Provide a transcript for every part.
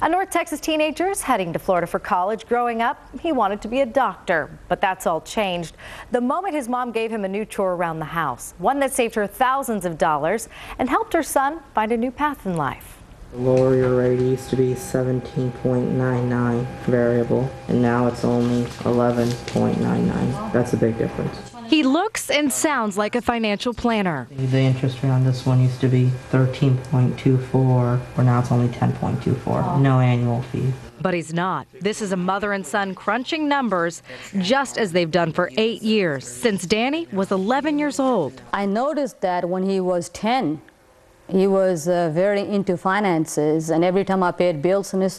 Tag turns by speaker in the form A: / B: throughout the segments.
A: A North Texas teenager is heading to Florida for college. Growing up, he wanted to be a doctor, but that's all changed the moment his mom gave him a new chore around the house, one that saved her thousands of dollars and helped her son find a new path in life.
B: The lower your rate used to be 17.99 variable, and now it's only 11.99. That's a big difference.
A: He looks and sounds like a financial planner.
B: The interest rate on this one used to be 13.24, or now it's only 10.24. No annual fee.
A: But he's not. This is a mother and son crunching numbers, just as they've done for 8 years, since Danny was 11 years old.
C: I noticed that when he was 10, he was very into finances, and every time I paid bills, and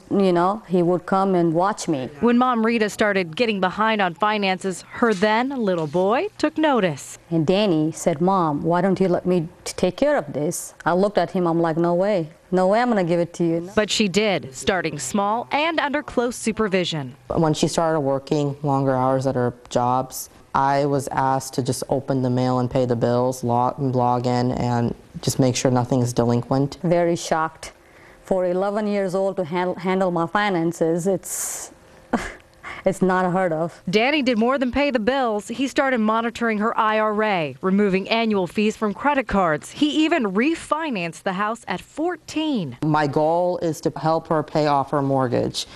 C: he would come and watch me.
A: When Mom Rita started getting behind on finances, her then little boy took notice.
C: And Danny said, "Mom, why don't you let me take care of this?" I looked at him, I'm like, no way I'm gonna give it to you.
A: But she did, starting small and under close supervision.
B: When she started working longer hours at her jobs, I was asked to just open the mail and pay the bills, log in, and just make sure nothing is delinquent.
C: Very shocked. For 11 years old to handle my finances, it's not unheard of.
A: Danny did more than pay the bills. He started monitoring her IRA, removing annual fees from credit cards. He even refinanced the house at 14.
B: My goal is to help her pay off her mortgage.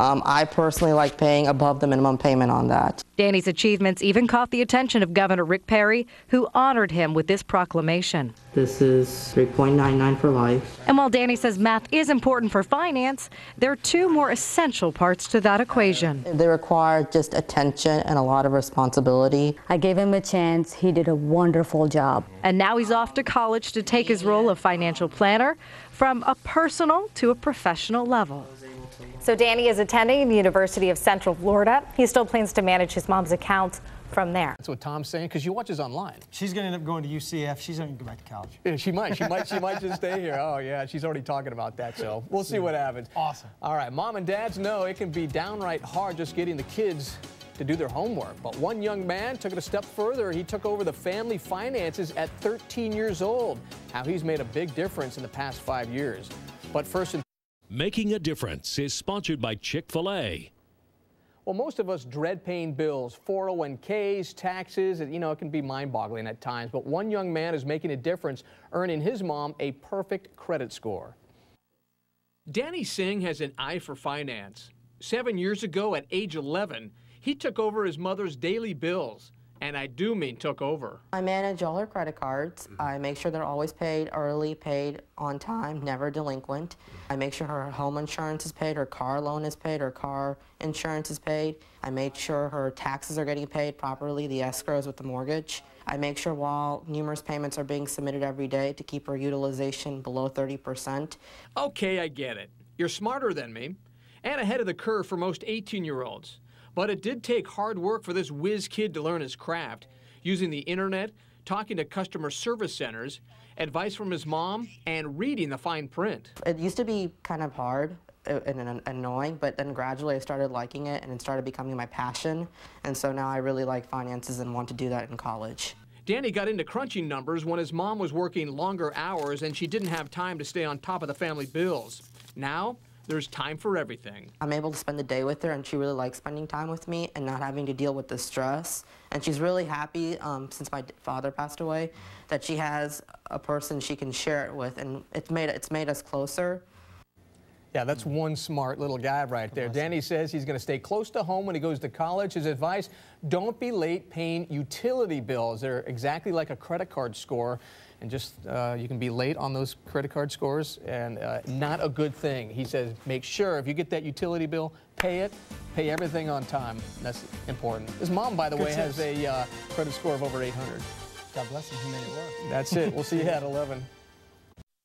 B: I personally like paying above the minimum payment on that.
A: Danny's achievements even caught the attention of Governor Rick Perry, who honored him with this proclamation.
B: This is 3.99 for life.
A: And while Danny says math is important for finance, there are two more essential parts to that equation.
B: They require just attention and a lot of responsibility.
C: I gave him a chance. He did a wonderful job.
A: And now he's off to college to take his role of financial planner from a personal to a professional level. So Danny is attending the University of Central Florida. He still plans to manage his mom's accounts from there.
D: That's what Tom's saying, because she watches online.
E: She's going to end up going to UCF. She's going to go back to college.
D: Yeah, she might just stay here. Oh, yeah, she's already talking about that, so we'll see what happens.
E: Awesome.
D: All right, mom and dads know it can be downright hard just getting the kids to do their homework. But one young man took it a step further. He took over the family finances at 13 years old. How he's made a big difference in the past 5 years. But first,
F: Making a Difference is sponsored by Chick-fil-A.
D: well, most of us dread paying bills, 401ks, taxes, and, it can be mind-boggling at times. But one young man is making a difference, earning his mom a perfect credit score. Danny Singh has an eye for finance. 7 years ago, at age 11, he took over his mother's daily bills. And I do mean took over.
B: I manage all her credit cards. I make sure they're always paid early, paid on time, never delinquent. I make sure her home insurance is paid, her car loan is paid, her car insurance is paid. I make sure her taxes are getting paid properly, the escrows with the mortgage. I make sure while numerous payments are being submitted every day to keep her utilization below 30%.
D: Okay, I get it. You're smarter than me and ahead of the curve for most 18-year-olds. But it did take hard work for this Whiz kid to learn his craft, using the internet, talking to customer service centers, advice from his mom, and reading the fine print.
B: It used to be kind of hard and annoying, but then gradually I started liking it and it started becoming my passion. And so now I really like finances and want to do that in college.
D: Danny got into crunching numbers when his mom was working longer hours and she didn't have time to stay on top of the family bills. Now, there's time for everything.
B: I'm able to spend the day with her, and she really likes spending time with me and not having to deal with the stress. And she's really happy, since my father passed away, that she has a person she can share it with, and it's made us closer.
D: Yeah, that's one smart little guy right there. Danny says he's going to stay close to home when he goes to college. His advice, don't be late paying utility bills. They're exactly like a credit card score. And just, you can be late on those credit card scores, and not a good thing. He says, make sure if you get that utility bill, pay it, pay everything on time. That's important. His mom, by the way, has a credit score of over 800.
E: God bless him, he made it work.
D: That's it. We'll see you at 11.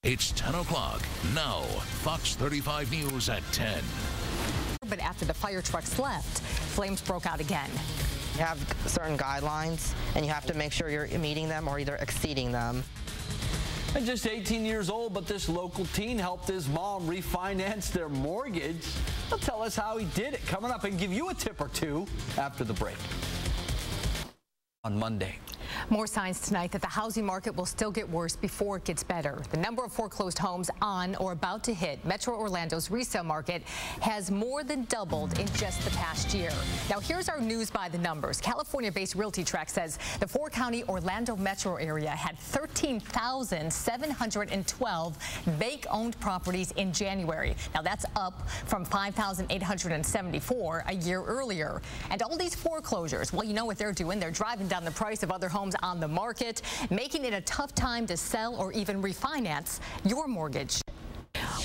F: It's 10 o'clock. Now, Fox 35 News at 10.
G: But after the fire trucks left, flames broke out again.
B: You have certain guidelines, and you have to make sure you're meeting them or either exceeding them.
H: And just 18 years old, but this local teen helped his mom refinance their mortgage. He'll tell us how he did it coming up and give you a tip or two after the break. On Monday.
G: More signs tonight that the housing market will still get worse before it gets better. The number of foreclosed homes on or about to hit Metro Orlando's resale market has more than doubled in just the past year. Now, here's our news by the numbers. California-based Realty Track says the four-county Orlando metro area had 13,712 bank-owned properties in January. Now, that's up from 5,874 a year earlier. And all these foreclosures, well, you know what they're doing. They're driving down the price of other homes on the market, making it a tough time to sell or even refinance your mortgage.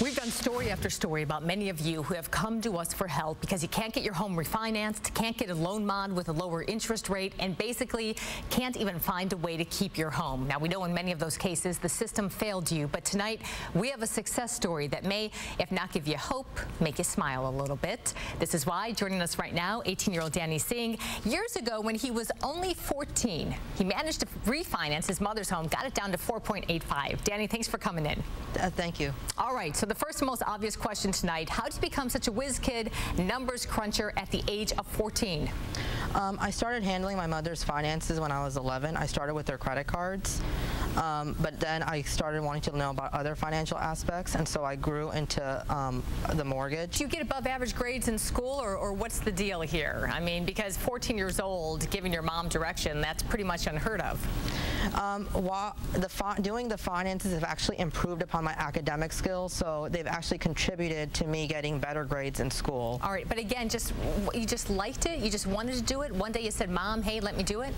G: We've done story after story about many of you who have come to us for help because you can't get your home refinanced, can't get a loan mod with a lower interest rate, and basically can't even find a way to keep your home. Now, we know in many of those cases the system failed you, but tonight we have a success story that may, if not give you hope, make you smile a little bit. This is why, joining us right now, 18-year-old Danny Singh. Years ago, when he was only 14, he managed to refinance his mother's home, got it down to 4.85. Danny, thanks for coming in.
B: Thank you.
G: All right, so the first and most obvious question tonight, how did you become such a whiz kid, numbers cruncher at the age of 14?
B: I started handling my mother's finances when I was 11. I started with their credit cards, but then I started wanting to know about other financial aspects, and so I grew into the mortgage.
G: Do you get above average grades in school, or what's the deal here? I mean, because 14 years old, giving your mom direction, that's pretty much unheard of.
B: Doing the finances have actually improved upon my academic skills, so they've actually contributed to me getting better grades in school.
G: All right, but again, you just liked it? You just wanted to do it? One day you said, Mom, hey, let me do it?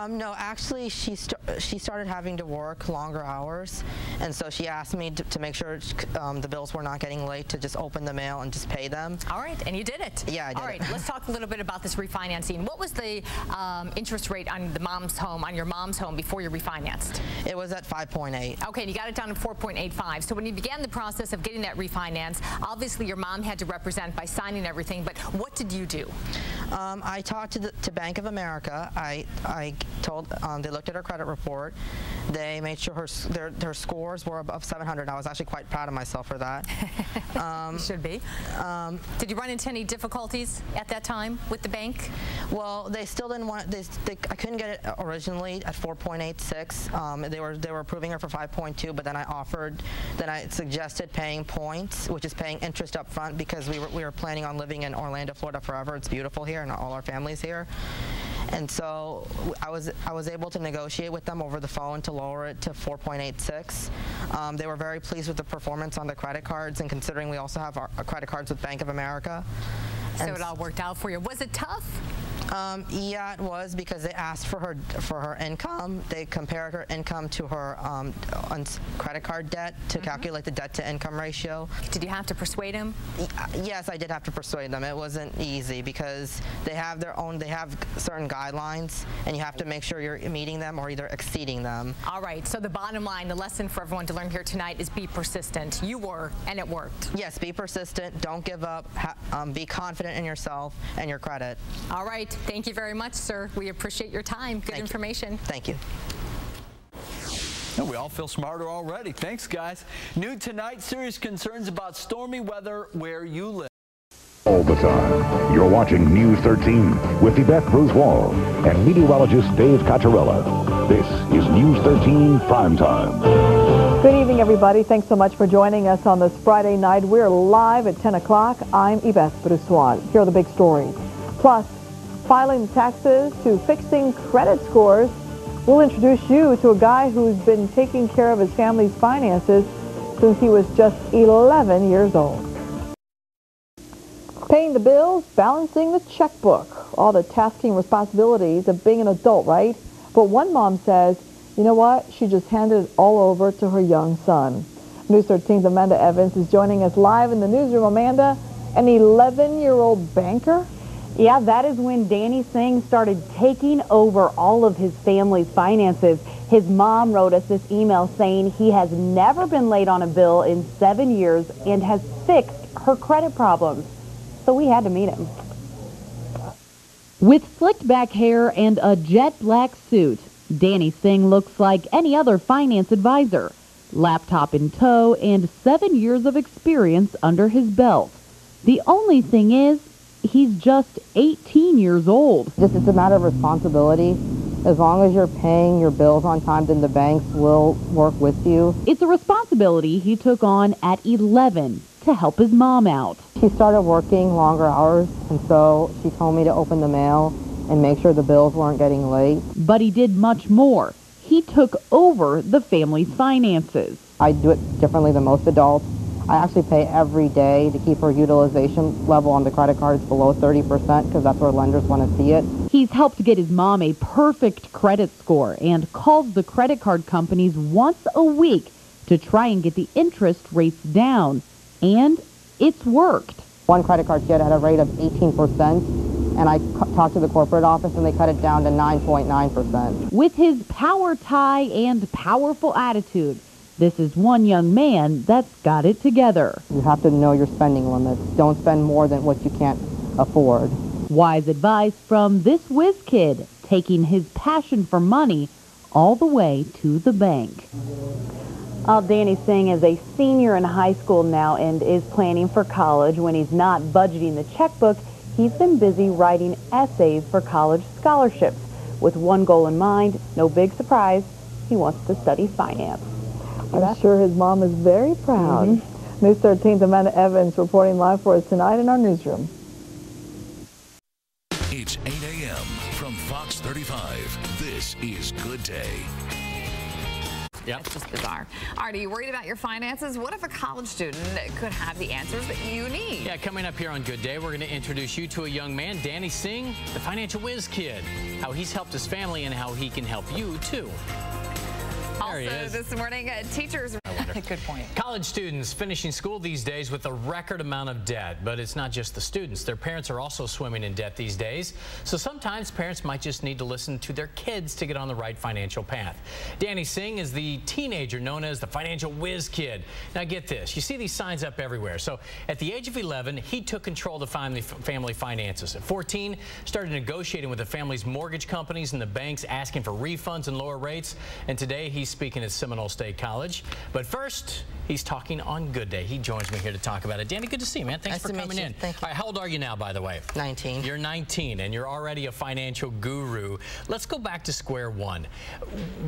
B: No, actually, she started having to work longer hours, and so she asked me to make sure the bills were not getting late, to just open the mail and just pay them.
G: All right, and you did it.
B: Yeah, I did.
G: All right, let's talk a little bit about this refinancing. What was the interest rate on your mom's home before you refinanced?
B: It was at 5.8.
G: Okay, and you got it down to 4.85. So when you began the process of getting that refinance, obviously your mom had to represent by signing everything, but what did you do?
B: I talked to Bank of America. I told they looked at her credit report. They made sure her scores were above 700. I was actually quite proud of myself for that.
G: You should be. Did you run into any difficulties at that time with the bank?
B: Well, they still didn't want. I couldn't get it originally at 4.86. They were approving her for 5.2, but then I suggested paying points, which is paying interest up front, because we were planning on living in Orlando, Florida forever. It's beautiful here, and all our family's here. And so I was able to negotiate with them over the phone to lower it to 4.86. They were very pleased with the performance on the credit cards, and considering we also have our credit cards with Bank of America.
G: So it all worked out for you. Was it tough?
B: Yeah, it was, because they asked for her income. They compared her income to her credit card debt to calculate the debt-to-income ratio.
G: Did you have to persuade him?
B: Yes, I did have to persuade them. It wasn't easy, because they have certain guidelines, and you have to make sure you're meeting them or either exceeding them.
G: All right, so the bottom line, the lesson for everyone to learn here tonight is be persistent. You were, and it worked.
B: Yes, be persistent, don't give up, be confident in yourself and your credit.
G: All right, thank you very much, sir. We appreciate your time. Good information.
B: Thank you.
H: And we all feel smarter already. Thanks, guys. New tonight, serious concerns about stormy weather where you live.
I: All the time. You're watching News 13 with Yvette Bruce Wall and meteorologist Dave Cacciarella. This is News 13 Primetime.
J: Good evening, everybody. Thanks so much for joining us on this Friday night. We're live at 10 o'clock. I'm Yvette Bruce Wall. Here are the big stories. Plus, filing taxes to fixing credit scores. We'll introduce you to a guy who's been taking care of his family's finances since he was just 11 years old. Paying the bills, balancing the checkbook, all the tasking responsibilities of being an adult, right? But one mom says, you know what? She just handed it all over to her young son. News 13's Amanda Evans is joining us live in the newsroom. Amanda, an 11-year-old banker?
K: Yeah, that is when Danny Singh started taking over all of his family's finances. His mom wrote us this email saying he has never been late on a bill in 7 years and has fixed her credit problems. So we had to meet him.
L: With slicked back hair and a jet black suit, Danny Singh looks like any other finance advisor. Laptop in tow and 7 years of experience under his belt. The only thing is, he's just 18 years old.
J: Just it's a matter of responsibility.
B: As long as you're paying your bills on time, then the banks will work with you.
L: It's a responsibility he took on at 11 to help his mom out.
B: She started working longer hours, and so she told me to open the mail and make sure the bills weren't getting late.
L: But he did much more. He took over the family's finances.
B: I do it differently than most adults. I actually pay every day to keep her utilization level on the credit cards below 30% because that's where lenders want to see it.
L: He's helped get his mom a perfect credit score and calls the credit card companies once a week to try and get the interest rates down. And it's worked.
B: One credit card she had a rate of 18%, and I talked to the corporate office and they cut it down to 9.9%.
L: With his power tie and powerful attitude, this is one young man that's got it together.
B: You have to know your spending limits. Don't spend more than what you can't afford.
L: Wise advice from this Whiz kid, taking his passion for money all the way to the bank.
K: Danny Singh is a senior in high school now and is planning for college. When he's not budgeting the checkbook, he's been busy writing essays for college scholarships. With one goal in mind, no big surprise, he wants to study finance.
J: I'm sure his mom is very proud. News 13's Amanda Evans reporting live for us tonight in our newsroom.
F: It's 8 a.m. from Fox 35. This is Good Day.
M: Yep. It's just bizarre. All right, are you worried about your finances? What if a college student could have the answers that you need?
N: Yeah, coming up here on Good Day, we're going to introduce you to a young man, Danny Singh, the financial whiz kid, how he's helped his family and how he can help you, too. There he
M: Also,
N: is.
M: this morning, teachers... Good point.
N: College students finishing school these days with a record amount of debt, but it's not just the students. Their parents are also swimming in debt these days. So sometimes parents might just need to listen to their kids to get on the right financial path. Danny Singh is the teenager known as the financial whiz kid. Now get this, you see these signs up everywhere. So at the age of 11, he took control of the family finances. At 14, started negotiating with the family's mortgage companies and the banks, asking for refunds and lower rates. And today he's speaking at Seminole State College. But first, he's talking on Good Day. He joins me here to talk about it. Danny, good to see you, man. Thanks for coming in.
B: Thank you.
N: All right, how old are you now, by the way?
B: 19.
N: You're 19, and you're already a financial guru. Let's go back to square one.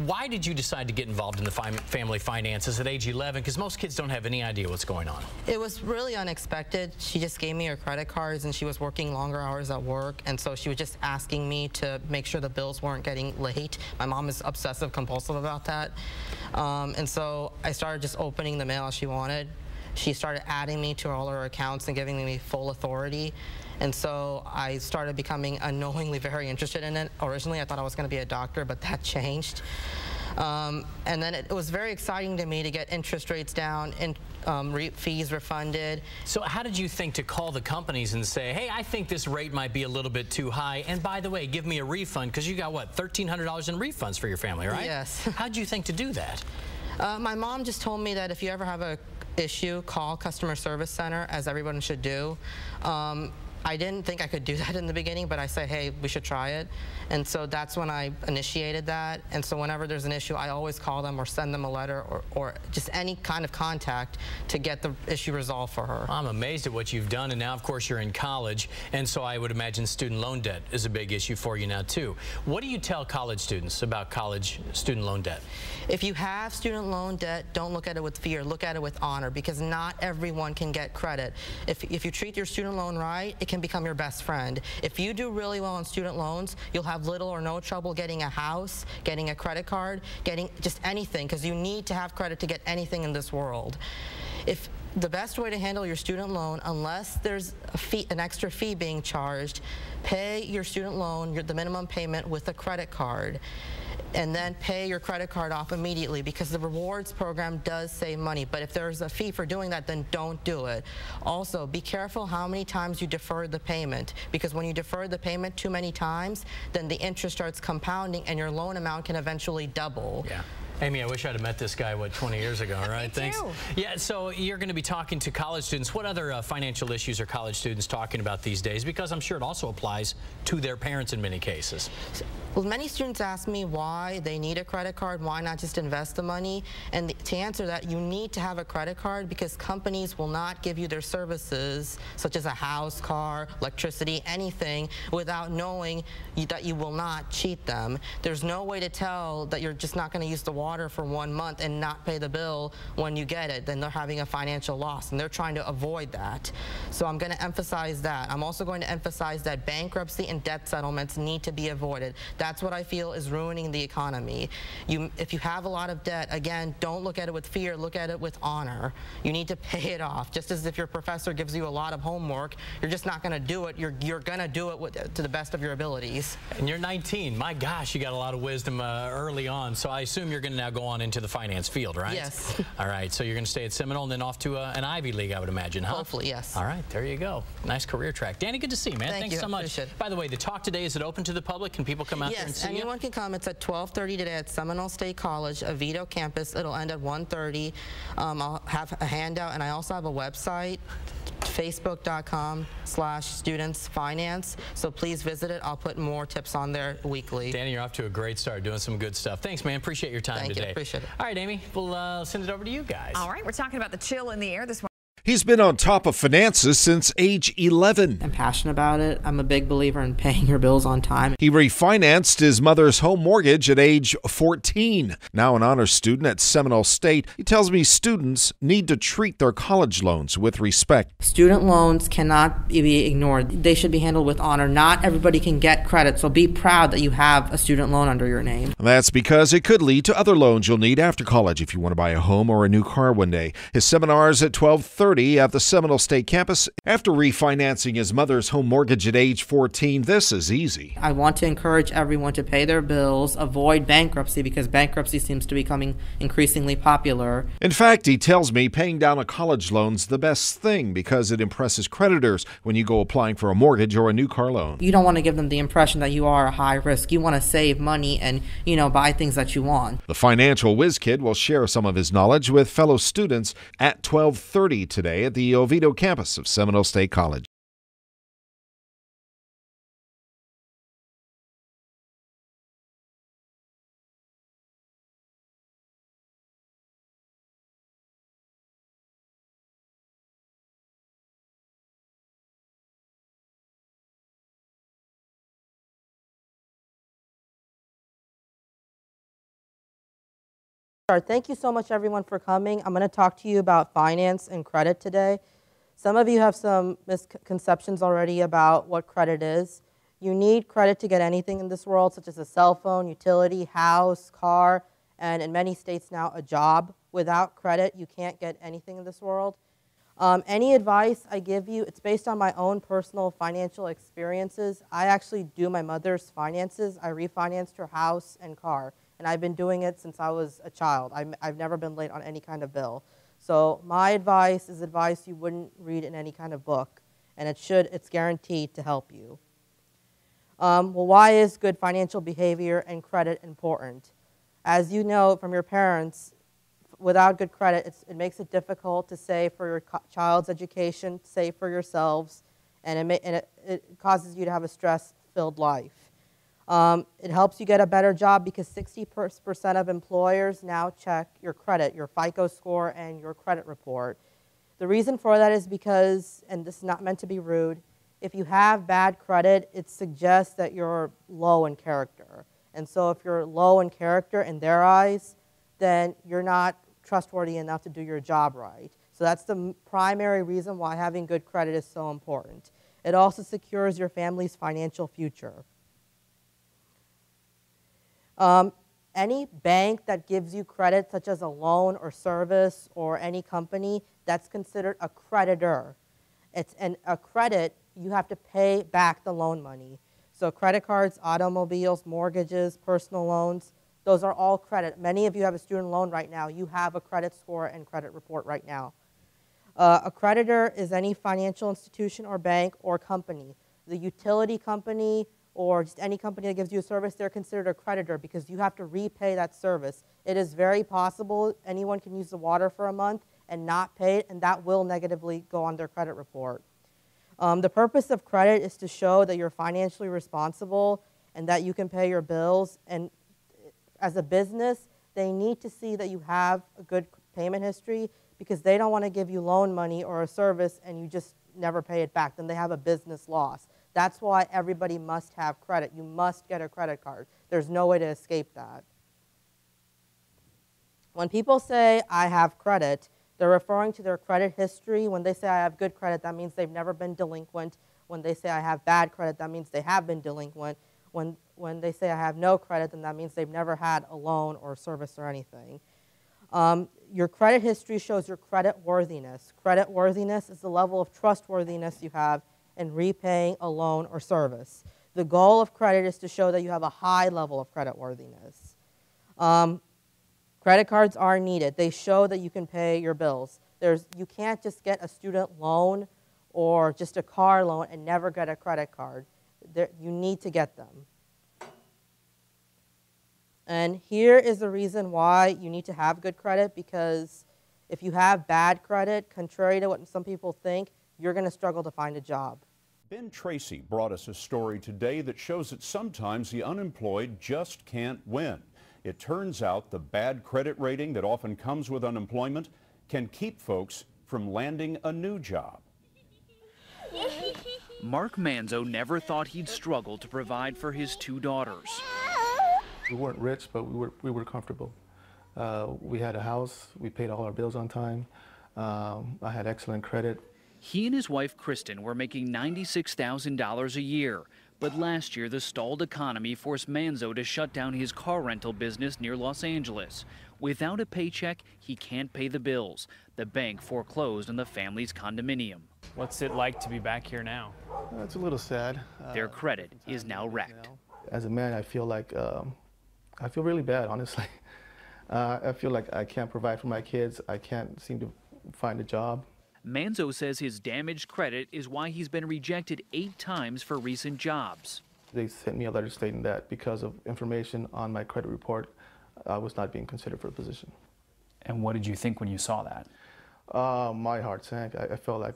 N: Why did you decide to get involved in the family finances at age 11? Because most kids don't have any idea what's going on.
B: It was really unexpected. She just gave me her credit cards, and she was working longer hours at work, and so she was just asking me to make sure the bills weren't getting late. My mom is obsessive compulsive about that. And so I started just opening the mail as she wanted. She started adding me to all her accounts and giving me full authority. And so I started becoming unknowingly very interested in it. Originally, I thought I was going to be a doctor, but that changed. And then it was very exciting to me to get interest rates down and fees refunded.
N: So how did you think to call the companies and say, hey, I think this rate might be a little bit too high, and by the way, give me a refund, because you got, what, $1,300 in refunds for your family, right?
B: Yes.
N: How'd you think to do that?
B: My mom just told me that if you ever have an issue, call customer service center, as everyone should do. I didn't think I could do that in the beginning, but I said, hey, we should try it. And so that's when I initiated that. And so whenever there's an issue, I always call them or send them a letter or just any kind of contact to get the issue resolved for her.
N: I'm amazed at what you've done, and now, of course, you're in college, and so I would imagine student loan debt is a big issue for you now, too. What do you tell college students about college student loan debt?
B: If you have student loan debt, don't look at it with fear. Look at it with honor, because not everyone can get credit. If you treat your student loan right, it can become your best friend. If you do really well on student loans, you'll have little or no trouble getting a house, getting a credit card, getting just anything, because you need to have credit to get anything in this world. If the best way to handle your student loan, unless there's a fee, an extra fee being charged, pay your student loan, the minimum payment, with a credit card, and then pay your credit card off immediately, because the rewards program does save money. But if there's a fee for doing that, then don't do it. Also, be careful how many times you defer the payment, because when you defer the payment too many times, then the interest starts compounding and your loan amount can eventually double.
N: Yeah. Amy, I wish I'd have met this guy, 20 years ago, right? Thanks.
M: too.
N: Yeah, so you're going to be talking to college students. What other financial issues are college students talking about these days? Because I'm sure it also applies to their parents in many cases.
B: Well, many students ask me why they need a credit card, why not just invest the money? And to answer that, you need to have a credit card because companies will not give you their services, such as a house, car, electricity, anything, without knowing that you will not cheat them. There's no way to tell that you're just not going to use the water for 1 month and not pay the bill when you get it. Then they're having a financial loss, and they're trying to avoid that. So I'm going to emphasize that. I'm also going to emphasize that bankruptcy and debt settlements need to be avoided. That's what I feel is ruining the economy. If you have a lot of debt, again, don't look at it with fear, look at it with honor. You need to pay it off. Just as if your professor gives you a lot of homework, you're just not going to do it. You're going to do it to the best of your abilities.
N: And you're 19. My gosh, you got a lot of wisdom early on. So I assume you're going to now go on into the finance field, right?
B: Yes.
N: All right, so you're going to stay at Seminole and then off to an Ivy League, I would imagine, huh?
B: Hopefully, yes.
N: All right, there you go. Nice career track. Danny, good to see you, man. Thanks
B: you.
N: so much. By the way, the talk today, is it open to the public? Can people come out there and see you?
B: Yes, anyone can come. It's at 12:30 today at Seminole State College, Oviedo campus. It'll end at 1:30. I'll have a handout, and I also have a website, facebook.com/studentsfinance. So please visit it. I'll put more tips on there weekly.
N: Danny, you're off to a great start, doing some good stuff. Thanks, man. Appreciate your time today.
B: Thank you. Appreciate it.
N: All right, Amy, we'll send it over to you guys.
M: All right, we're talking about the chill in the air this morning.
O: He's been on top of finances since age 11.
B: I'm passionate about it. I'm a big believer in paying your bills on time.
O: He refinanced his mother's home mortgage at age 14. Now an honors student at Seminole State, he tells me students need to treat their college loans with respect.
B: Student loans cannot be ignored. They should be handled with honor. Not everybody can get credit, so be proud that you have a student loan under your name.
O: That's because it could lead to other loans you'll need after college if you want to buy a home or a new car one day. His seminars at 12:30 at the Seminole State campus. After refinancing his mother's home mortgage at age 14, this is easy.
B: I want to encourage everyone to pay their bills, avoid bankruptcy because bankruptcy seems to be becoming increasingly popular.
O: In fact, he tells me paying down a college loan's the best thing because it impresses creditors when you go applying for a mortgage or a new car loan.
B: You don't want to give them the impression that you are a high risk. You want to save money and, buy things that you want.
O: The financial whiz kid will share some of his knowledge with fellow students at 12:30 today at the Oviedo campus of Seminole State College.
B: Thank you so much, everyone, for coming. I'm going to talk to you about finance and credit today. Some of you have some misconceptions already about what credit is. You need credit to get anything in this world, such as a cell phone, utility, house, car, and in many states now, a job. Without credit, you can't get anything in this world. Any advice I give you, it's based on my own personal financial experiences. I actually do my mother's finances. I refinanced her house and car. And I've been doing it since I was a child. I've never been late on any kind of bill. So my advice is advice you wouldn't read in any kind of book, and it's guaranteed to help you. Well, why is good financial behavior and credit important? As you know from your parents, without good credit, it makes it difficult to save for your child's education, save for yourselves, and it causes you to have a stress-filled life. It helps you get a better job because 60% of employers now check your credit, your FICO score, and your credit report. The reason for that is because, and this is not meant to be rude, if you have bad credit, it suggests that you're low in character. And so if you're low in character in their eyes, then you're not trustworthy enough to do your job right. So that's the primary reason why having good credit is so important. It also secures your family's financial future. Any bank that gives you credit, such as a loan or service or any company, that's considered a creditor. A credit, you have to pay back the loan money. So credit cards, automobiles, mortgages, personal loans, those are all credit. Many of you have a student loan right now. You have a credit score and credit report right now. A creditor is any financial institution or bank or company. The utility company or just any company that gives you a service, they're considered a creditor because you have to repay that service. It is very possible anyone can use the water for a month and not pay it, and that will negatively go on their credit report. The purpose of credit is to show that you're financially responsible and that you can pay your bills. And as a business, they need to see that you have a good payment history because they don't want to give you loan money or a service and you just never pay it back. Then they have a business loss. That's why everybody must have credit. You must get a credit card. There's no way to escape that. When people say, I have credit, they're referring to their credit history. When they say I have good credit, that means they've never been delinquent. When they say I have bad credit, that means they have been delinquent. When they say I have no credit, then that means they've never had a loan or service or anything. Your credit history shows your credit worthiness. Credit worthiness is the level of trustworthiness you have in repaying a loan or service. The goal of credit is to show that you have a high level of credit worthiness. Credit cards are needed. They show that you can pay your bills. You can't just get a student loan or just a car loan and never get a credit card. You need to get them. And here is the reason why you need to have good credit, because if you have bad credit, contrary to what some people think, you're going to struggle to find a job.
P: Ben Tracy brought us a story today that shows that sometimes the unemployed just can't win. It turns out the bad credit rating that often comes with unemployment can keep folks from landing a new job.
Q: Mark Manzo never thought he'd struggle to provide for his two daughters.
R: We weren't rich, but we were comfortable. We had a house, we paid all our bills on time. I had excellent credit.
Q: He and his wife Kristen were making $96,000 a year, but last year the stalled economy forced Manzo to shut down his car rental business near Los Angeles. Without a paycheck, he can't pay the bills. The bank foreclosed on the family's condominium.
N: What's it like to be back here now?
R: It's a little sad.
Q: Their credit is now wrecked.
R: As a man, I feel like I feel really bad, honestly. I feel like I can't provide for my kids. I can't seem to find a job.
Q: Manzo says his damaged credit is why he's been rejected 8 times for recent jobs.
R: They sent me a letter stating that because of information on my credit report, I was not being considered for a position.
S: And what did you think when you saw that?
R: My heart sank. I felt like,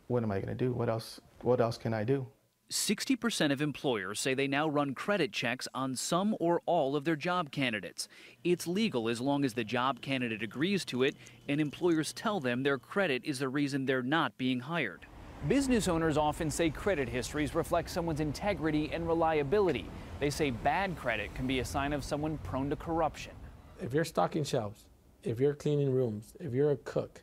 R: what am I going to do? What else can I do?
Q: 60% of employers say they now run credit checks on some or all of their job candidates. It's legal as long as the job candidate agrees to it, and employers tell them their credit is the reason they're not being hired.
S: Business owners often say credit histories reflect someone's integrity and reliability. They say bad credit can be a sign of someone prone to corruption.
T: If you're stocking shelves, if you're cleaning rooms, if you're a cook,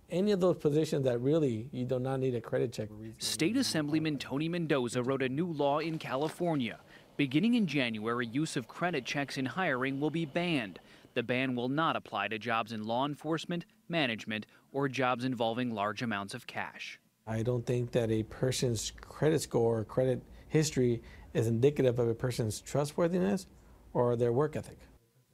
T: any of those positions that really you do not need a credit check.
Q: State Assemblyman Tony Mendoza wrote a new law in California. Beginning in January, use of credit checks in hiring will be banned. The ban will not apply to jobs in law enforcement, management, or jobs involving large amounts of cash.
T: I don't think that a person's credit score or credit history is indicative of a person's trustworthiness or their work ethic.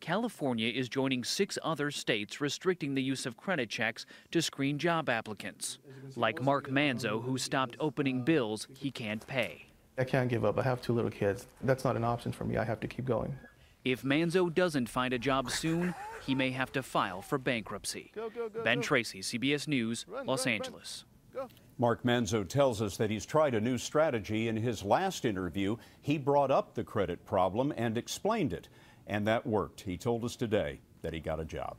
Q: California is joining 6 other states restricting the use of credit checks to screen job applicants. Like Mark Manzo, who stopped opening bills he can't pay.
R: I can't give up. I have 2 little kids. That's not an option for me. I have to keep going.
Q: If Manzo doesn't find a job soon, he may have to file for bankruptcy. Ben Tracy, CBS News, Los Angeles.
P: Mark Manzo tells us that he's tried a new strategy. In his last interview, he brought up the credit problem and explained it. And that worked. He told us today that he got a job.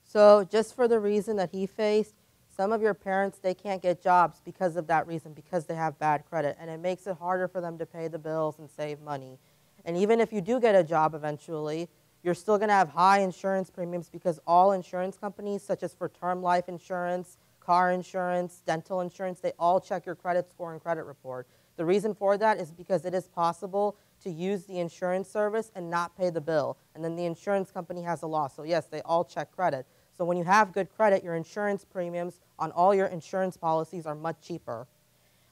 B: So just for the reason that he faced, some of your parents, they can't get jobs because of that reason, because they have bad credit. And it makes it harder for them to pay the bills and save money. And even if you do get a job eventually, you're still going to have high insurance premiums because all insurance companies, such as for term life insurance, car insurance, dental insurance, they all check your credit score and credit report. The reason for that is because it is possible to use the insurance service and not pay the bill. And then the insurance company has a loss. So yes, they all check credit. So when you have good credit, your insurance premiums on all your insurance policies are much cheaper.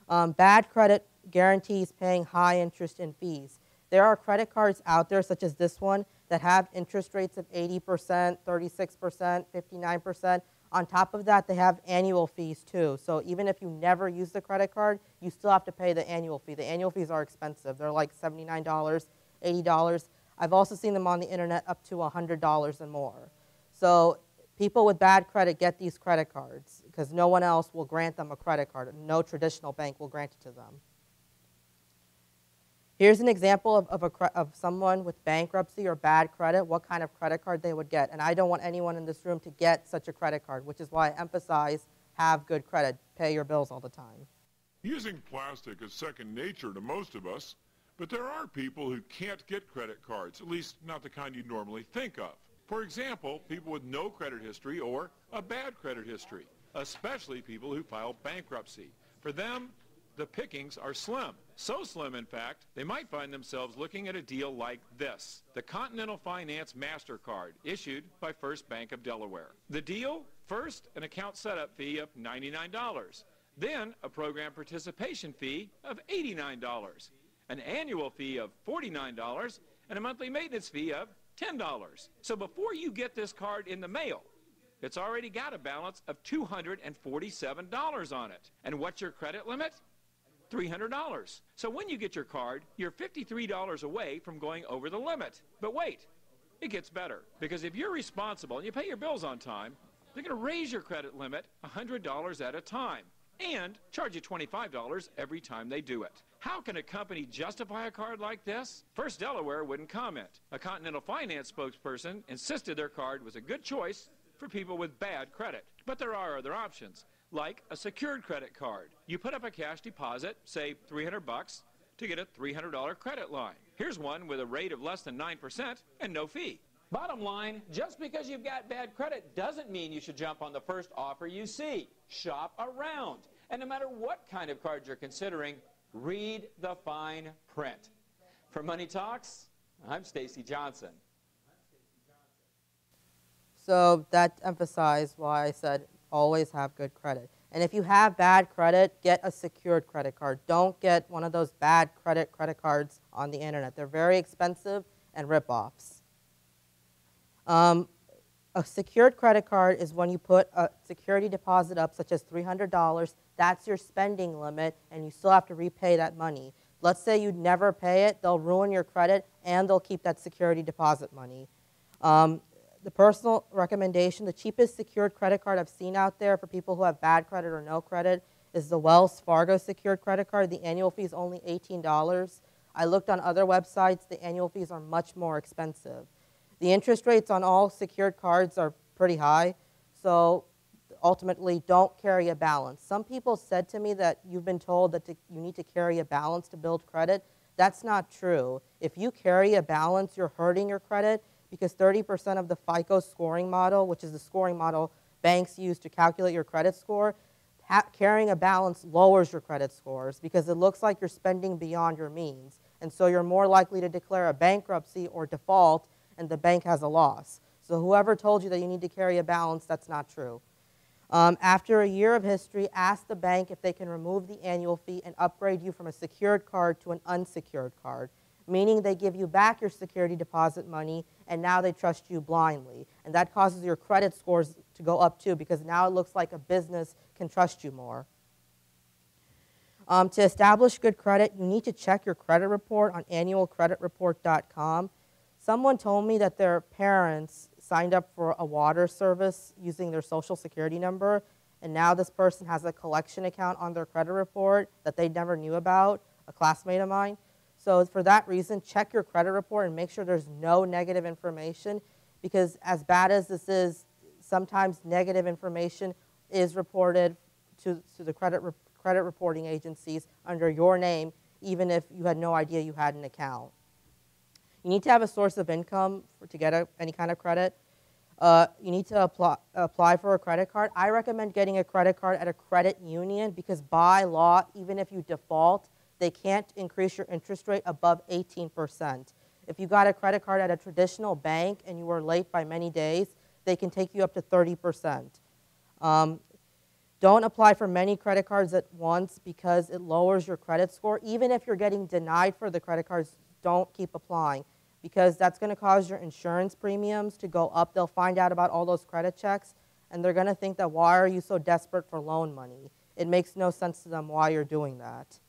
B: Bad credit guarantees paying high interest and fees. There are credit cards out there, such as this one, that have interest rates of 80%, 36%, 59%. On top of that, they have annual fees too. So even if you never use the credit card, you still have to pay the annual fee. The annual fees are expensive. They're like $79, $80. I've also seen them on the internet up to $100 and more. So people with bad credit get these credit cards because no one else will grant them a credit card. No traditional bank will grant it to them. Here's an example of someone with bankruptcy or bad credit, what kind of credit card they would get. And I don't want anyone in this room to get such a credit card, which is why I emphasize have good credit. Pay your bills all the time.
U: Using plastic is second nature to most of us, but there are people who can't get credit cards, at least not the kind you normally think of. For example, people with no credit history or a bad credit history, especially people who file bankruptcy. For them, the pickings are slim. So slim, in fact, they might find themselves looking at a deal like this. The Continental Finance MasterCard, issued by First Bank of Delaware. The deal? First, an account setup fee of $99. Then, a program participation fee of $89. An annual fee of $49, and a monthly maintenance fee of $10. So before you get this card in the mail, it's already got a balance of $247 on it. And what's your credit limit? $300. So when you get your card, you're $53 away from going over the limit. But wait, it gets better. Because if you're responsible and you pay your bills on time, they're going to raise your credit limit $100 at a time and charge you $25 every time they do it. How can a company justify a card like this? First Delaware wouldn't comment. A Continental Finance spokesperson insisted their card was a good choice for people with bad credit. But there are other options, like a secured credit card. You put up a cash deposit, say $300, to get a $300 credit line. Here's one with a rate of less than 9% and no fee. Bottom line, just because you've got bad credit doesn't mean you should jump on the first offer you see. Shop around. And no matter what kind of card you're considering, read the fine print. For Money Talks, I'm Stacy Johnson.
B: So that emphasized why I said always have good credit. And if you have bad credit, get a secured credit card. Don't get one of those bad credit cards on the internet. They're very expensive and rip-offs. A secured credit card is when you put a security deposit up, such as $300. That's your spending limit, and you still have to repay that money. Let's say you never pay it, they'll ruin your credit, and they'll keep that security deposit money. The personal recommendation, the cheapest secured credit card I've seen out there for people who have bad credit or no credit is the Wells Fargo secured credit card. The annual fee is only $18. I looked on other websites. The annual fees are much more expensive. The interest rates on all secured cards are pretty high, so ultimately don't carry a balance. Some people said to me that you've been told that you need to carry a balance to build credit. That's not true. If you carry a balance, you're hurting your credit because 30% of the FICO scoring model, which is the scoring model banks use to calculate your credit score, carrying a balance lowers your credit scores because it looks like you're spending beyond your means. And so you're more likely to declare a bankruptcy or default and the bank has a loss. So whoever told you that you need to carry a balance, that's not true. After a year of history, ask the bank if they can remove the annual fee and upgrade you from a secured card to an unsecured card, meaning they give you back your security deposit money and now they trust you blindly. And that causes your credit scores to go up too because now it looks like a business can trust you more. To establish good credit, you need to check your credit report on annualcreditreport.com. Someone told me that their parents signed up for a water service using their social security number, and now this person has a collection account on their credit report that they never knew about, a classmate of mine. So for that reason, check your credit report and make sure there's no negative information, because as bad as this is, sometimes negative information is reported to the credit reporting agencies under your name, even if you had no idea you had an account. You need to have a source of income to get any kind of credit. You need to apply for a credit card. I recommend getting a credit card at a credit union because by law, even if you default, they can't increase your interest rate above 18%. If you got a credit card at a traditional bank and you were late by many days, they can take you up to 30%. Don't apply for many credit cards at once because it lowers your credit score. Even if you're getting denied for the credit cards, don't keep applying because that's going to cause your insurance premiums to go up. They'll find out about all those credit checks, and they're going to think that why are you so desperate for loan money? It makes no sense to them why you're doing that.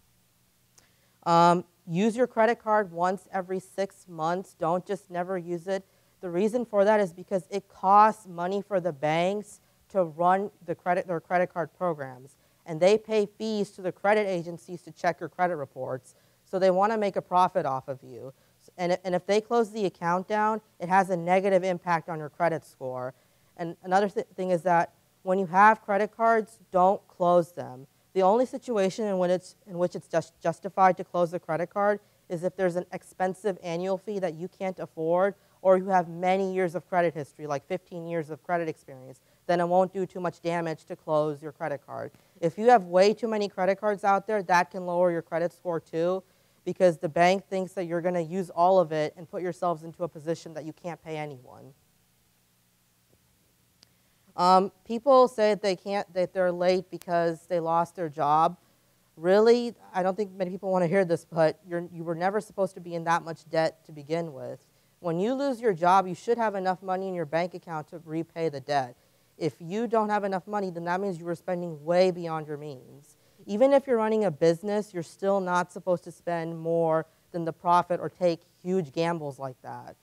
B: Use your credit card once every 6 months. Don't just never use it. The reason for that is because it costs money for the banks to run their credit card programs. And they pay fees to the credit agencies to check your credit reports. So they want to make a profit off of you. And if they close the account down, it has a negative impact on your credit score. And another thing is that when you have credit cards, don't close them. The only situation in which it's just justified to close the credit card is if there's an expensive annual fee that you can't afford, or you have many years of credit history, like 15 years of credit experience, then it won't do too much damage to close your credit card. If you have way too many credit cards out there, that can lower your credit score too, because the bank thinks that you're going to use all of it and put yourselves into a position that you can't pay anyone. People say that they're late because they lost their job. Really, I don't think many people want to hear this, but you were never supposed to be in that much debt to begin with. When you lose your job, you should have enough money in your bank account to repay the debt. If you don't have enough money, then that means you were spending way beyond your means. Even if you're running a business, you're still not supposed to spend more than the profit or take huge gambles like that.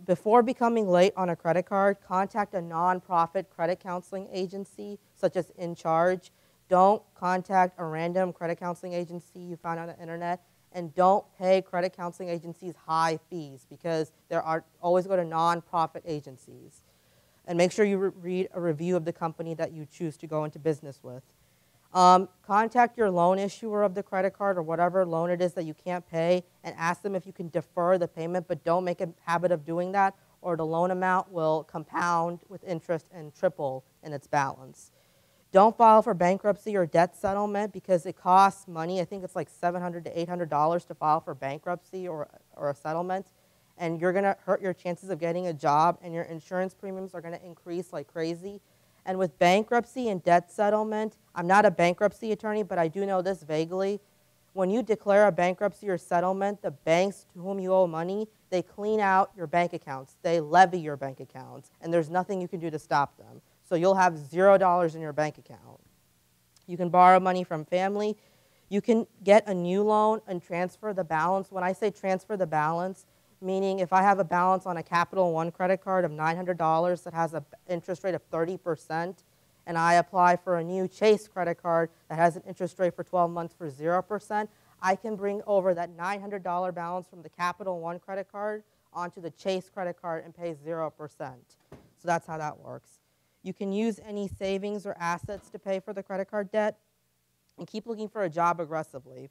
B: Before becoming late on a credit card, contact a nonprofit credit counseling agency, such as In Charge. Don't contact a random credit counseling agency you found on the internet, and don't pay credit counseling agencies high fees, because always go to nonprofit agencies. And make sure you read a review of the company that you choose to go into business with. Contact your loan issuer of the credit card or whatever loan it is that you can't pay, and ask them if you can defer the payment, but don't make a habit of doing that, or the loan amount will compound with interest and triple in its balance. Don't file for bankruptcy or debt settlement, because it costs money. I think it's like $700 to $800 to file for bankruptcy or a settlement, and you're going to hurt your chances of getting a job, and your insurance premiums are going to increase like crazy. And with bankruptcy and debt settlement, I'm not a bankruptcy attorney, but I do know this vaguely. When you declare a bankruptcy or settlement, the banks to whom you owe money, they clean out your bank accounts. They levy your bank accounts, and there's nothing you can do to stop them. So you'll have $0 in your bank account. You can borrow money from family. You can get a new loan and transfer the balance. When I say transfer the balance, meaning if I have a balance on a Capital One credit card of $900 that has an interest rate of 30%, and I apply for a new Chase credit card that has an interest rate for 12 months for 0%, I can bring over that $900 balance from the Capital One credit card onto the Chase credit card and pay 0%. So that's how that works. You can use any savings or assets to pay for the credit card debt, and keep looking for a job aggressively.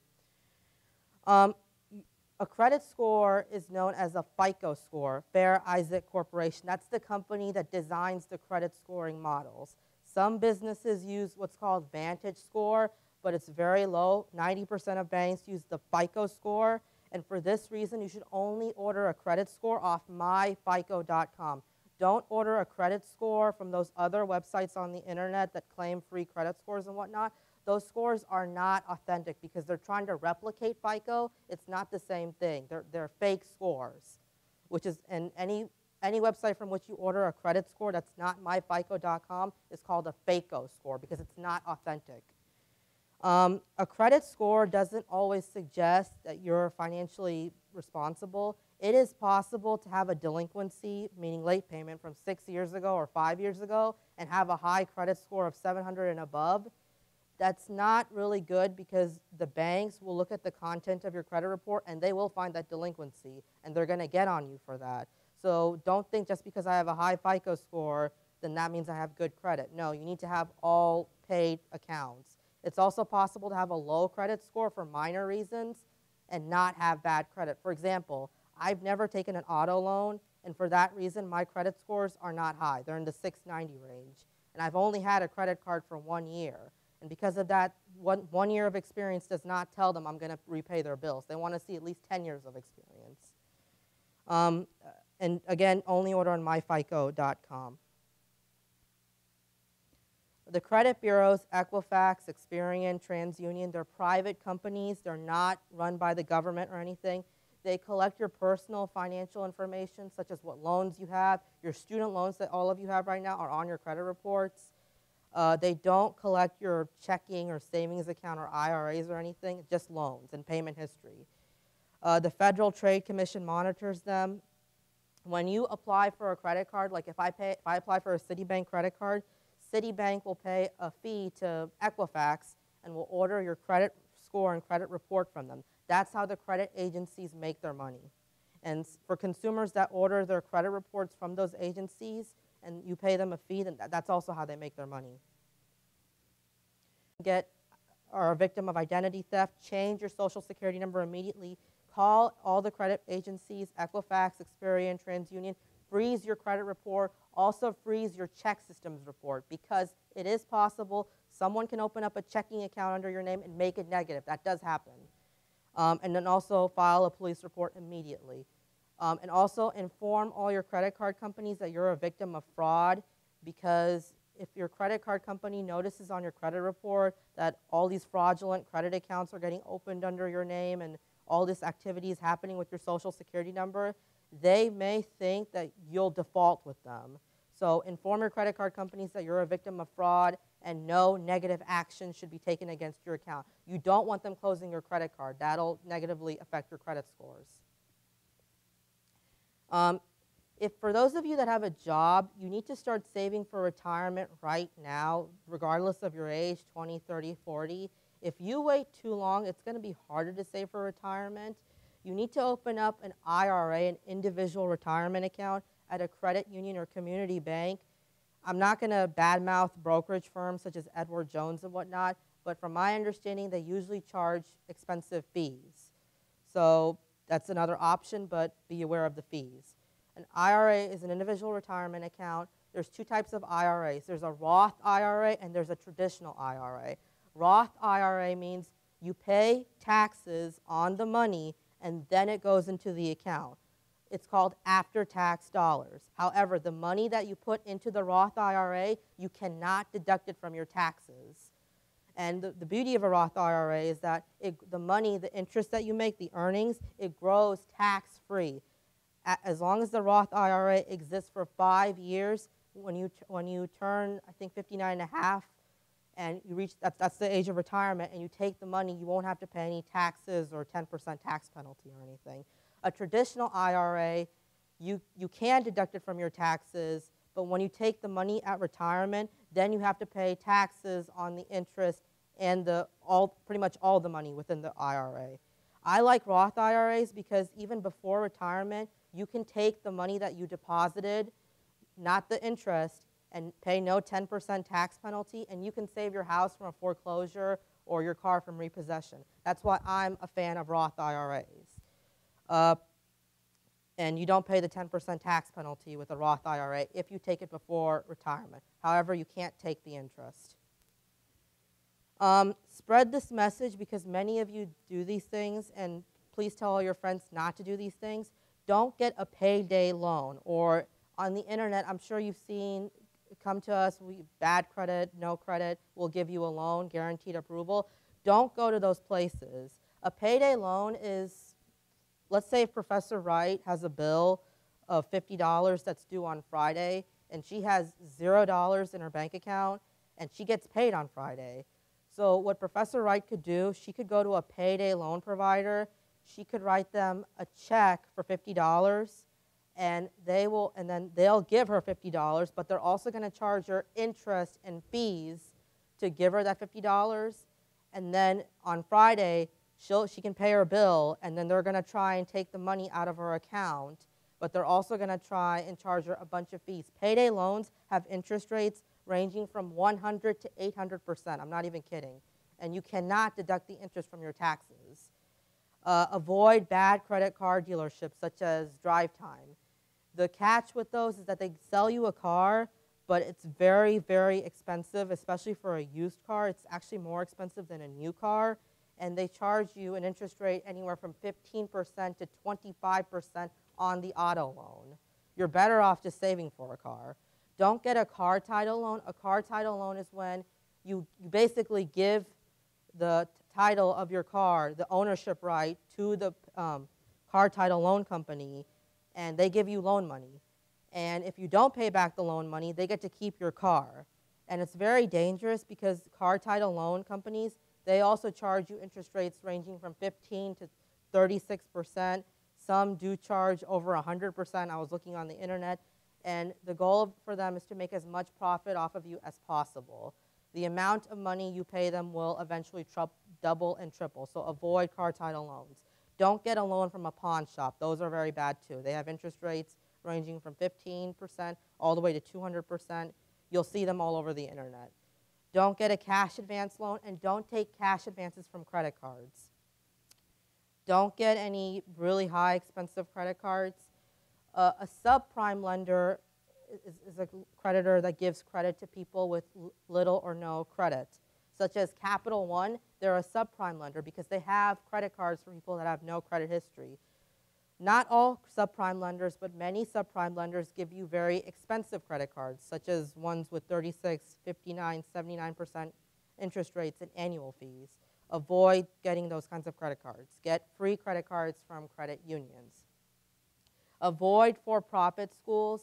B: A credit score is known as a FICO score, Fair Isaac Corporation. That's the company that designs the credit scoring models. Some businesses use what's called Vantage score, but it's very low. 90% of banks use the FICO score, and for this reason, you should only order a credit score off myfico.com. Don't order a credit score from those other websites on the internet that claim free credit scores and whatnot. Those scores are not authentic because they're trying to replicate FICO. It's not the same thing. They're fake scores, which is, and any website from which you order a credit score that's not myfico.com is called a FACO score because it's not authentic. A credit score doesn't always suggest that you're financially responsible. It is possible to have a delinquency, meaning late payment, from 6 years ago or 5 years ago and have a high credit score of 700 and above. That's not really good because the banks will look at the content of your credit report and they will find that delinquency, and they're going to get on you for that. So don't think just because I have a high FICO score, then that means I have good credit. No, you need to have all paid accounts. It's also possible to have a low credit score for minor reasons and not have bad credit. For example, I've never taken an auto loan, and for that reason, my credit scores are not high. They're in the 690 range. And I've only had a credit card for 1 year. And because of that, one year of experience does not tell them I'm going to repay their bills. They want to see at least 10 years of experience. And again, only order on myfico.com. The credit bureaus, Equifax, Experian, TransUnion, they're private companies. They're not run by the government or anything. They collect your personal financial information, such as what loans you have. Your student loans that all of you have right now are on your credit reports. They don't collect your checking or savings account or IRAs or anything, just loans and payment history. The Federal Trade Commission monitors them. When you apply for a credit card, like if I apply for a Citibank credit card, Citibank will pay a fee to Equifax and will order your credit score and credit report from them. That's how the credit agencies make their money. And for consumers that order their credit reports from those agencies and you pay them a fee, then that's also how they make their money. Are a victim of identity theft, change your social security number immediately. Call all the credit agencies, Equifax, Experian, TransUnion. Freeze your credit report. Also freeze your check systems report, because it is possible someone can open up a checking account under your name and make it negative. That does happen. And then also file a police report immediately. And also inform all your credit card companies that you're a victim of fraud, because if your credit card company notices on your credit report that all these fraudulent credit accounts are getting opened under your name and all this activity is happening with your social security number, they may think that you'll default with them. So inform your credit card companies that you're a victim of fraud and no negative action should be taken against your account. You don't want them closing your credit card. That'll negatively affect your credit scores. If for those of you that have a job, you need to start saving for retirement right now, regardless of your age, 20, 30, 40. If you wait too long, it's going to be harder to save for retirement. You need to open up an IRA, an individual retirement account, at a credit union or community bank. I'm not going to badmouth brokerage firms such as Edward Jones and whatnot, but from my understanding, they usually charge expensive fees. So that's another option, but be aware of the fees. An IRA is an individual retirement account. There's two types of IRAs. There's a Roth IRA and there's a traditional IRA. Roth IRA means you pay taxes on the money and then it goes into the account. It's called after-tax dollars. However, the money that you put into the Roth IRA, you cannot deduct it from your taxes. And the beauty of a Roth IRA is that the money, the interest that you make, the earnings, it grows tax-free. As long as the Roth IRA exists for 5 years, when you turn, I think, 59 and a half, and you reach, that's the age of retirement, and you take the money, you won't have to pay any taxes or 10% tax penalty or anything. A traditional IRA, you can deduct it from your taxes, but when you take the money at retirement, then you have to pay taxes on the interest and pretty much all the money within the IRA. I like Roth IRAs because even before retirement, you can take the money that you deposited, not the interest, and pay no 10% tax penalty, and you can save your house from a foreclosure or your car from repossession. That's why I'm a fan of Roth IRAs. And you don't pay the 10% tax penalty with a Roth IRA if you take it before retirement. However, you can't take the interest. Spread this message because many of you do these things, and please tell all your friends not to do these things. Don't get a payday loan, or on the internet, I'm sure you've seen, come to us, bad credit, no credit, we'll give you a loan, guaranteed approval. Don't go to those places. A payday loan is, let's say if Professor Wright has a bill of $50 that's due on Friday, and she has $0 in her bank account, and she gets paid on Friday. So what Professor Wright could do, she could go to a payday loan provider, she could write them a check for $50, and then they'll give her $50, but they're also going to charge her interest and fees to give her that $50, and then on Friday, she can pay her bill, and then they're going to try and take the money out of her account, but they're also going to try and charge her a bunch of fees. Payday loans have interest rates ranging from 100 to 800%. I'm not even kidding. And you cannot deduct the interest from your taxes. Avoid bad credit card dealerships such as Drive Time. The catch with those is that they sell you a car, but it's very, very expensive, especially for a used car. It's actually more expensive than a new car. And they charge you an interest rate anywhere from 15% to 25% on the auto loan. You're better off just saving for a car. Don't get a car title loan. A car title loan is when you basically give the title of your car, the ownership right, to the car title loan company, and they give you loan money. And if you don't pay back the loan money, they get to keep your car. And it's very dangerous because car title loan companies, they also charge you interest rates ranging from 15 to 36%. Some do charge over 100%. I was looking on the internet. And the goal for them is to make as much profit off of you as possible. The amount of money you pay them will eventually double and triple. So avoid car title loans. Don't get a loan from a pawn shop. Those are very bad too. They have interest rates ranging from 15% all the way to 200%. You'll see them all over the internet. Don't get a cash advance loan, and don't take cash advances from credit cards. Don't get any really high expensive credit cards. A subprime lender is a creditor that gives credit to people with little or no credit, such as Capital One. They're a subprime lender because they have credit cards for people that have no credit history. Not all subprime lenders, but many subprime lenders give you very expensive credit cards, such as ones with 36, 59, 79% interest rates and annual fees. Avoid getting those kinds of credit cards. Get free credit cards from credit unions. Avoid for-profit schools.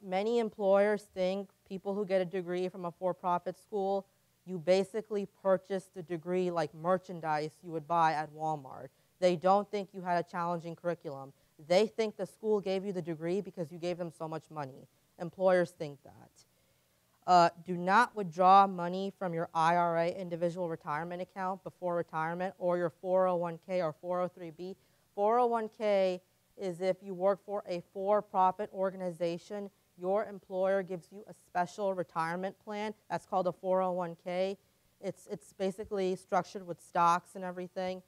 B: Many employers think people who get a degree from a for-profit school, you basically purchase the degree like merchandise you would buy at Walmart. They don't think you had a challenging curriculum. They think the school gave you the degree because you gave them so much money. Employers think that. Do not withdraw money from your IRA, individual retirement account, before retirement, or your 401k or 403b. 401k is if you work for a for-profit organization, your employer gives you a special retirement plan. That's called a 401k. It's basically structured with stocks and everything.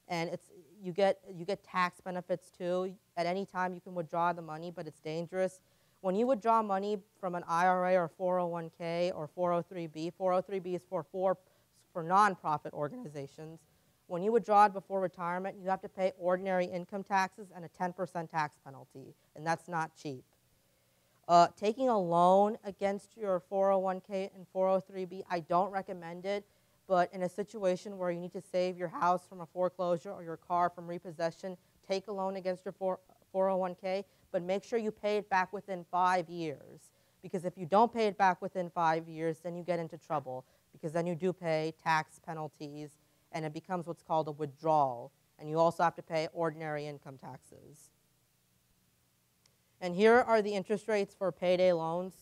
B: And you get tax benefits too. At any time you can withdraw the money, but it's dangerous. When you withdraw money from an IRA or 401k or 403b, 403b is for nonprofit organizations. When you withdraw it before retirement, you have to pay ordinary income taxes and a 10% tax penalty, and that's not cheap. Taking a loan against your 401k and 403b, I don't recommend it. But in a situation where you need to save your house from a foreclosure or your car from repossession, take a loan against your 401k, but make sure you pay it back within 5 years. Because if you don't pay it back within 5 years, then you get into trouble, because then you do pay tax penalties, and it becomes what's called a withdrawal. And you also have to pay ordinary income taxes. And here are the interest rates for payday loans.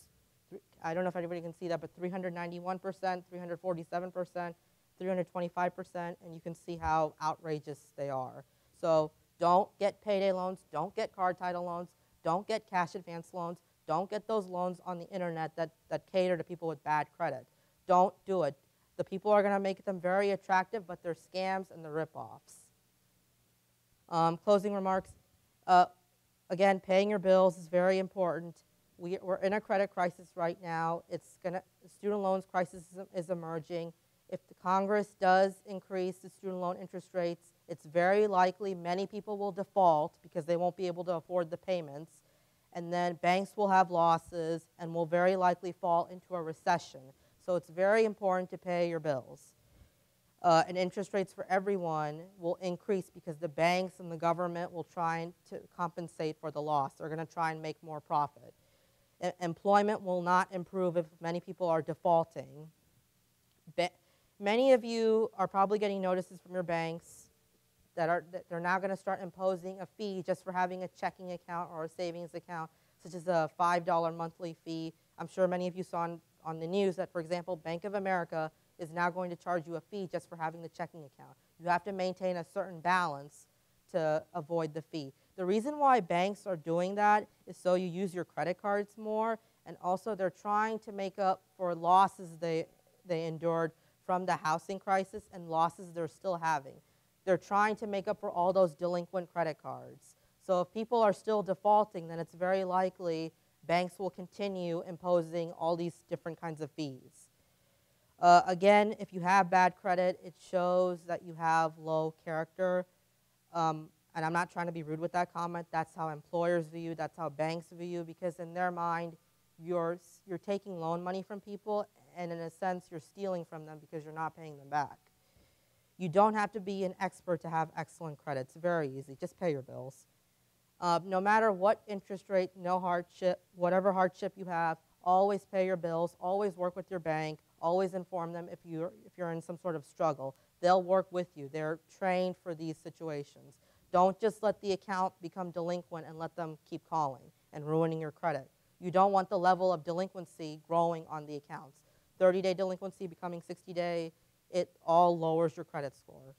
B: I don't know if anybody can see that, but 391%, 347%, 325%, and you can see how outrageous they are. So don't get payday loans, don't get car title loans, don't get cash advance loans, don't get those loans on the internet that cater to people with bad credit. Don't do it. The people are going to make them very attractive, but they're scams and they're ripoffs. Closing remarks. Again, paying your bills is very important. We're in a credit crisis right now. The student loans crisis is emerging. If the Congress does increase the student loan interest rates, it's very likely many people will default because they won't be able to afford the payments. And then banks will have losses and will very likely fall into a recession. So it's very important to pay your bills. And interest rates for everyone will increase because the banks and the government will try to compensate for the loss. They're going to try and make more profit. Employment will not improve if many people are defaulting. Many of you are probably getting notices from your banks that they're now going to start imposing a fee just for having a checking account or a savings account, such as a $5 monthly fee. I'm sure many of you saw on the news that, for example, Bank of America is now going to charge you a fee just for having the checking account. You have to maintain a certain balance to avoid the fee. The reason why banks are doing that is so you use your credit cards more, and also they're trying to make up for losses they endured from the housing crisis and losses they're still having. They're trying to make up for all those delinquent credit cards. So if people are still defaulting, then it's very likely banks will continue imposing all these different kinds of fees. Again, if you have bad credit, it shows that you have low character. And I'm not trying to be rude with that comment. That's how employers view you. That's how banks view you, because in their mind, you're taking loan money from people, and in a sense, you're stealing from them because you're not paying them back. You don't have to be an expert to have excellent credit. It's very easy. Just pay your bills. No matter what interest rate, no hardship, whatever hardship you have, always pay your bills, always work with your bank, always inform them if you're in some sort of struggle. They'll work with you. They're trained for these situations. Don't just let the account become delinquent and let them keep calling and ruining your credit. You don't want the level of delinquency growing on the accounts. 30-day delinquency becoming 60-day, it all lowers your credit score.